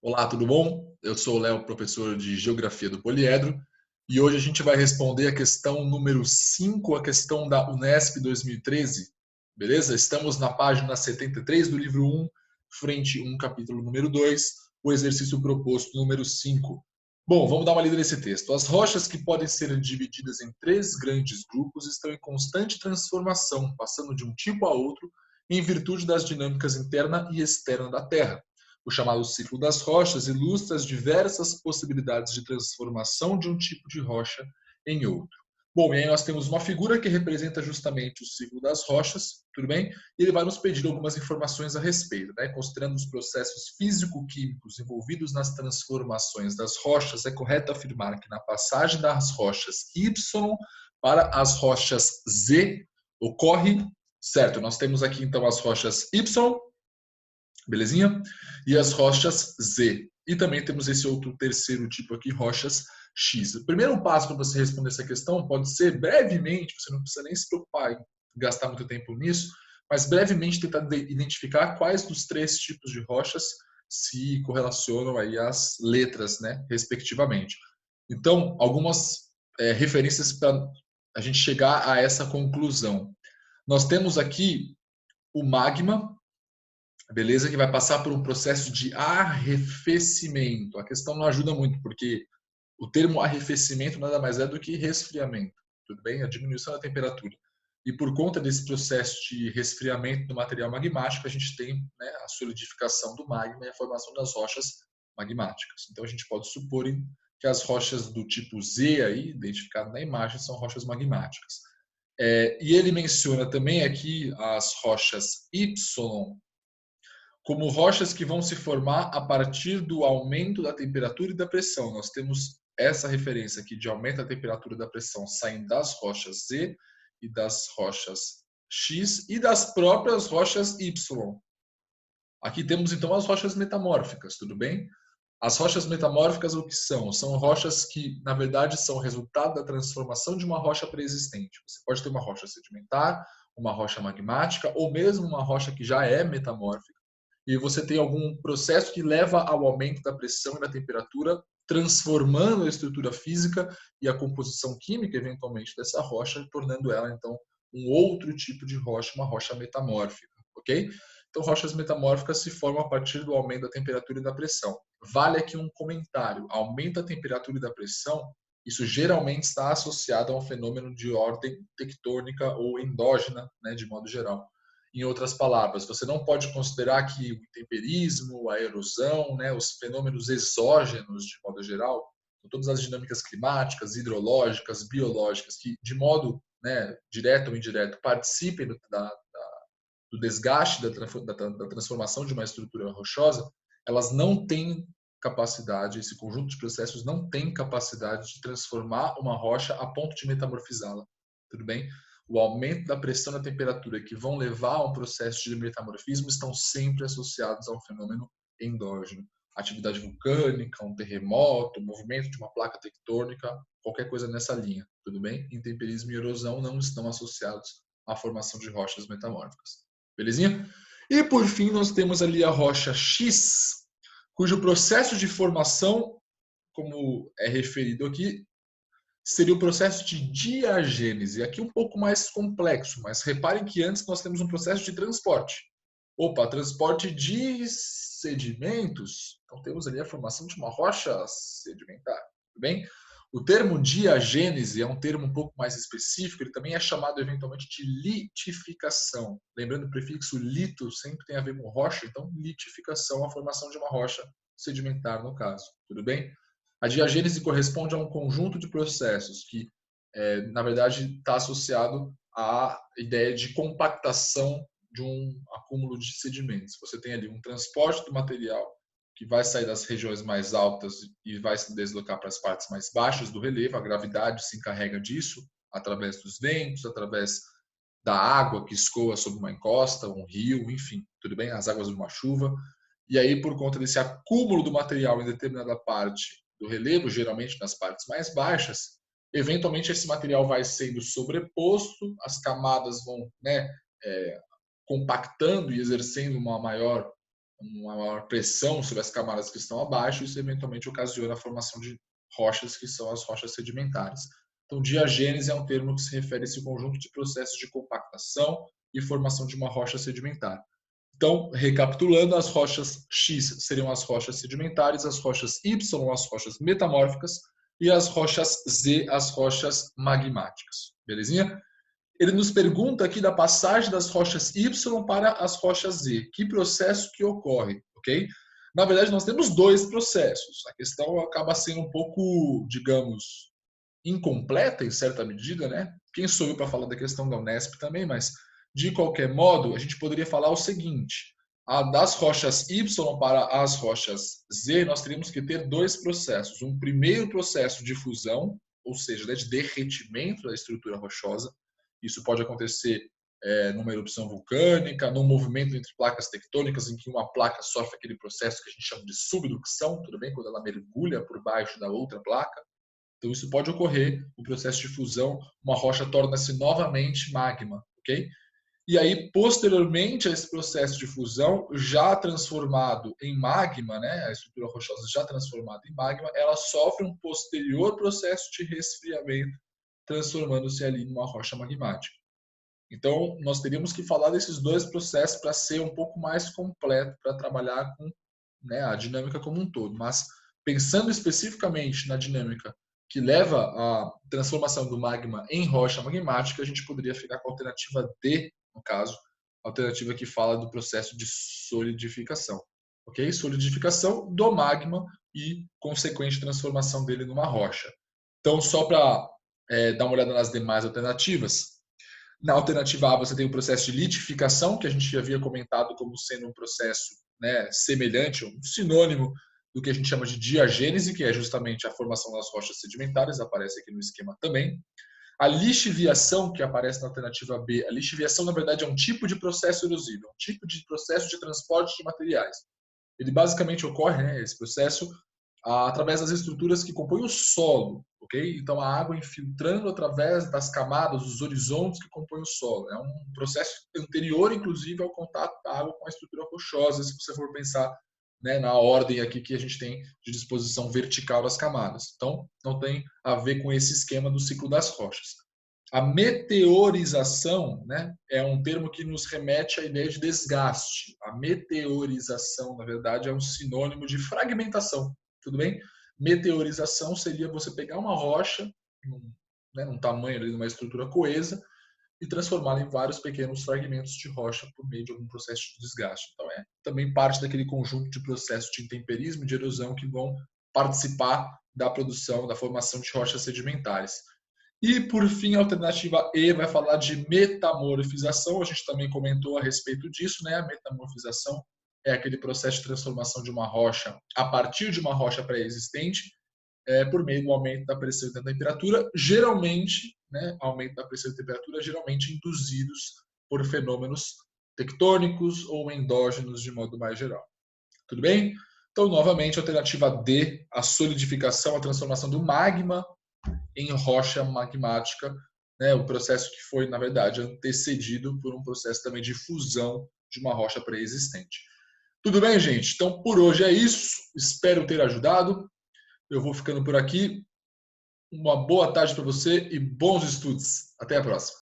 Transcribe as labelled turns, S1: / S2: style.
S1: Olá, tudo bom? Eu sou o Léo, professor de Geografia do Poliedro, e hoje a gente vai responder a questão número 5, a questão da Unesp 2013, beleza? Estamos na página 73 do livro 1, frente 1, capítulo número 2, o exercício proposto número 5. Bom, vamos dar uma lida nesse texto. As rochas que podem ser divididas em três grandes grupos estão em constante transformação, passando de um tipo a outro, em virtude das dinâmicas interna e externa da Terra. O chamado ciclo das rochas ilustra as diversas possibilidades de transformação de um tipo de rocha em outro. Bom, e aí nós temos uma figura que representa justamente o ciclo das rochas, tudo bem? E ele vai nos pedir algumas informações a respeito, né? Considerando os processos físico-químicos envolvidos nas transformações das rochas, é correto afirmar que na passagem das rochas Y para as rochas Z ocorre, certo? Nós temos aqui então as rochas Y, belezinha? E as rochas Z. E também temos esse outro terceiro tipo aqui, rochas X. O primeiro passo para você responder essa questão pode ser brevemente, você não precisa nem se preocupar em gastar muito tempo nisso, mas brevemente tentar identificar quais dos três tipos de rochas se correlacionam aí às letras, né, respectivamente. Então, algumas referências para a gente chegar a essa conclusão. Nós temos aqui o magma, beleza? Que vai passar por um processo de arrefecimento. A questão não ajuda muito, porque o termo arrefecimento nada mais é do que resfriamento, tudo bem? A diminuição da temperatura. E por conta desse processo de resfriamento do material magmático, a gente tem, né, a solidificação do magma e a formação das rochas magmáticas. Então a gente pode supor que as rochas do tipo Z, aí, identificado na imagem, são rochas magmáticas. E ele menciona também aqui as rochas Y, como rochas que vão se formar a partir do aumento da temperatura e da pressão. Nós temos essa referência aqui de aumento da temperatura e da pressão saindo das rochas Z e das rochas X e das próprias rochas Y. Aqui temos então as rochas metamórficas, tudo bem? As rochas metamórficas o que são? São rochas que, na verdade, são resultado da transformação de uma rocha pré-existente. Você pode ter uma rocha sedimentar, uma rocha magmática ou mesmo uma rocha que já é metamórfica e você tem algum processo que leva ao aumento da pressão e da temperatura, transformando a estrutura física e a composição química, eventualmente, dessa rocha, tornando ela, então, um outro tipo de rocha, uma rocha metamórfica, ok? Então, rochas metamórficas se formam a partir do aumento da temperatura e da pressão. Vale aqui um comentário: aumenta a temperatura e da pressão, isso geralmente está associado a um fenômeno de ordem tectônica ou endógena, né, de modo geral. Em outras palavras, você não pode considerar que o intemperismo, a erosão, né, os fenômenos exógenos, de modo geral, todas as dinâmicas climáticas, hidrológicas, biológicas, que de modo, né, direto ou indireto participem do desgaste da transformação de uma estrutura rochosa, elas não têm capacidade, esse conjunto de processos não tem capacidade de transformar uma rocha a ponto de metamorfizá-la. Tudo bem? O aumento da pressão e da temperatura que vão levar a um processo de metamorfismo estão sempre associados a um fenômeno endógeno. Atividade vulcânica, um terremoto, o movimento de uma placa tectônica, qualquer coisa nessa linha, tudo bem? Intemperismo e erosão não estão associados à formação de rochas metamórficas. Belezinha? E por fim nós temos ali a rocha X, cujo processo de formação, como é referido aqui, seria o processo de diagênese. Aqui um pouco mais complexo, mas reparem que antes nós temos um processo de transporte. Opa, transporte de sedimentos. Então temos ali a formação de uma rocha sedimentar. Tudo bem? O termo diagênese é um termo um pouco mais específico, ele também é chamado eventualmente de litificação. Lembrando, o prefixo lito sempre tem a ver com rocha, então litificação, a formação de uma rocha sedimentar no caso. Tudo bem? A diagênese corresponde a um conjunto de processos que, na verdade, está associado à ideia de compactação de um acúmulo de sedimentos. Você tem ali um transporte do material que vai sair das regiões mais altas e vai se deslocar para as partes mais baixas do relevo. A gravidade se encarrega disso através dos ventos, através da água que escoa sobre uma encosta, um rio, enfim, tudo bem? As águas de uma chuva. E aí, por conta desse acúmulo do material em determinada parte do relevo, geralmente nas partes mais baixas, eventualmente esse material vai sendo sobreposto, as camadas vão, né, compactando e exercendo uma maior uma maior pressão sobre as camadas que estão abaixo, isso eventualmente ocasiona a formação de rochas, que são as rochas sedimentares. Então, diagênese é um termo que se refere a esse conjunto de processos de compactação e formação de uma rocha sedimentar. Então, recapitulando, as rochas X seriam as rochas sedimentares, as rochas Y, as rochas metamórficas, e as rochas Z, as rochas magmáticas. Belezinha? Ele nos pergunta aqui da passagem das rochas Y para as rochas Z. Que processo que ocorre, ok? Na verdade, nós temos dois processos. A questão acaba sendo um pouco, digamos, incompleta em certa medida, né? Quem sou eu para falar da questão da Unesp também, mas de qualquer modo, a gente poderia falar o seguinte: das rochas Y para as rochas Z, nós teríamos que ter dois processos. Um primeiro processo de fusão, ou seja, de derretimento da estrutura rochosa. Isso pode acontecer numa erupção vulcânica, num movimento entre placas tectônicas, em que uma placa sofre aquele processo que a gente chama de subducção, tudo bem? Quando ela mergulha por baixo da outra placa. Então, isso pode ocorrer, o processo de fusão, uma rocha torna-se novamente magma, ok? E aí, posteriormente a esse processo de fusão, já transformado em magma, né, a estrutura rochosa já transformada em magma, ela sofre um posterior processo de resfriamento, transformando-se ali numa rocha magmática. Então, nós teríamos que falar desses dois processos para ser um pouco mais completo, para trabalhar com, né, a dinâmica como um todo. Mas, pensando especificamente na dinâmica que leva à transformação do magma em rocha magmática, a gente poderia ficar com a alternativa D, no caso, a alternativa que fala do processo de solidificação. Ok? Solidificação do magma e consequente transformação dele numa rocha. Então, só para dar uma olhada nas demais alternativas, na alternativa A, você tem o processo de litificação, que a gente já havia comentado como sendo um processo, né, semelhante, um sinônimo do que a gente chama de diagênese, que é justamente a formação das rochas sedimentares, aparece aqui no esquema também. A lixiviação, que aparece na alternativa B, a lixiviação, na verdade, é um tipo de processo erosível, um tipo de processo de transporte de materiais. Ele basicamente ocorre, né, esse processo, através das estruturas que compõem o solo, ok? Então, a água infiltrando através das camadas, dos horizontes que compõem o solo. É um processo anterior, inclusive, ao contato da água com a estrutura rochosa, se você for pensar, né, na ordem aqui que a gente tem de disposição vertical das camadas. Então, não tem a ver com esse esquema do ciclo das rochas. A meteorização, né, é um termo que nos remete à ideia de desgaste. A meteorização, na verdade, é um sinônimo de fragmentação. Tudo bem? Meteorização seria você pegar uma rocha, num tamanho ali, numa estrutura coesa, e transformá-la em vários pequenos fragmentos de rocha por meio de algum processo de desgaste. Então, é também parte daquele conjunto de processos de intemperismo e de erosão que vão participar da produção, da formação de rochas sedimentares. E, por fim, a alternativa E vai falar de metamorfização. A gente também comentou a respeito disso, né? A metamorfização é aquele processo de transformação de uma rocha a partir de uma rocha pré-existente, por meio do aumento da pressão e da temperatura, geralmente, né, aumento da pressão e temperatura, geralmente induzidos por fenômenos tectônicos ou endógenos de modo mais geral. Tudo bem? Então, novamente, a alternativa D, a solidificação, a transformação do magma em rocha magmática, né, o processo que foi, na verdade, antecedido por um processo também de fusão de uma rocha pré-existente. Tudo bem, gente? Então, por hoje é isso. Espero ter ajudado. Eu vou ficando por aqui. Uma boa tarde para você e bons estudos. Até a próxima.